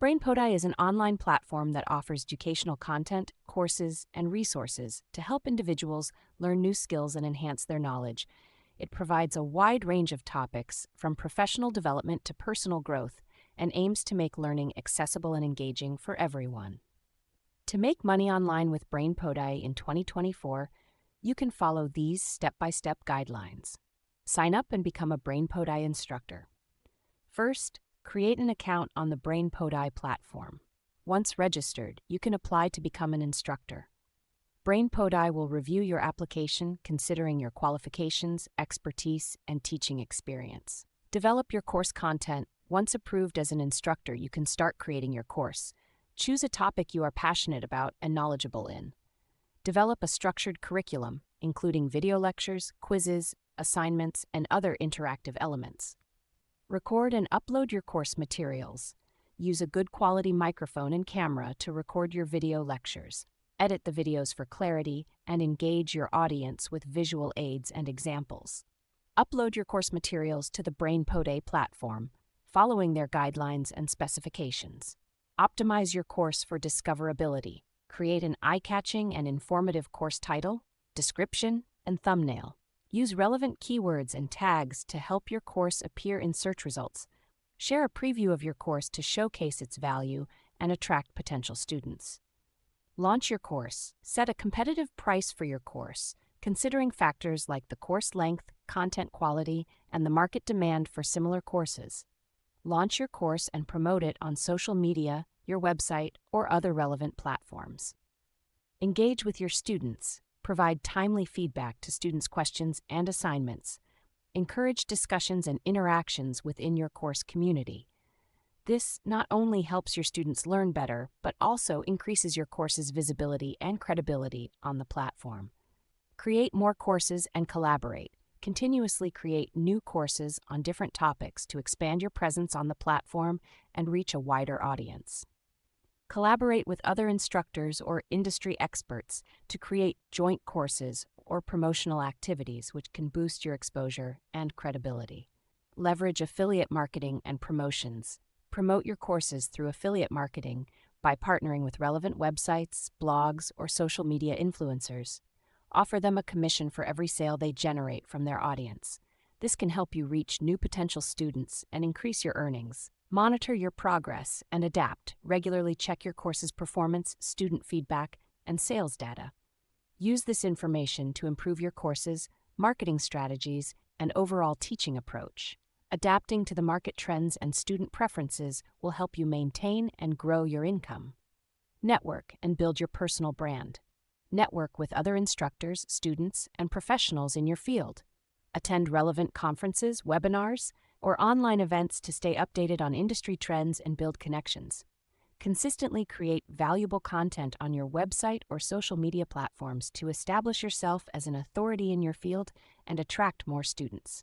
Brainpodai is an online platform that offers educational content, courses, and resources to help individuals learn new skills and enhance their knowledge. It provides a wide range of topics, from professional development to personal growth, and aims to make learning accessible and engaging for everyone. To make money online with Brainpodai in 2024, you can follow these step-by-step guidelines. Sign up and become a Brainpodai instructor. First, create an account on the Brainpodai platform. Once registered, you can apply to become an instructor. Brainpodai will review your application considering your qualifications, expertise, and teaching experience. Develop your course content. Once approved as an instructor, you can start creating your course. Choose a topic you are passionate about and knowledgeable in. Develop a structured curriculum, including video lectures, quizzes, assignments, and other interactive elements. Record and upload your course materials. Use a good quality microphone and camera to record your video lectures. Edit the videos for clarity and engage your audience with visual aids and examples. Upload your course materials to the Brainpodai platform, following their guidelines and specifications. Optimize your course for discoverability. Create an eye-catching and informative course title, description, and thumbnail. Use relevant keywords and tags to help your course appear in search results. Share a preview of your course to showcase its value and attract potential students. Launch your course. Set a competitive price for your course, considering factors like the course length, content quality, and the market demand for similar courses. Launch your course and promote it on social media, your website, or other relevant platforms. Engage with your students. Provide timely feedback to students' questions and assignments. Encourage discussions and interactions within your course community. This not only helps your students learn better, but also increases your course's visibility and credibility on the platform. Create more courses and collaborate. Continuously create new courses on different topics to expand your presence on the platform and reach a wider audience. Collaborate with other instructors or industry experts to create joint courses or promotional activities which can boost your exposure and credibility. Leverage affiliate marketing and promotions. Promote your courses through affiliate marketing by partnering with relevant websites, blogs, or social media influencers. Offer them a commission for every sale they generate from their audience. This can help you reach new potential students and increase your earnings. Monitor your progress and adapt. Regularly check your course's performance, student feedback, and sales data. Use this information to improve your courses, marketing strategies, and overall teaching approach. Adapting to the market trends and student preferences will help you maintain and grow your income. Network and build your personal brand. Network with other instructors, students, and professionals in your field. Attend relevant conferences, webinars, or online events to stay updated on industry trends and build connections. Consistently create valuable content on your website or social media platforms to establish yourself as an authority in your field and attract more students.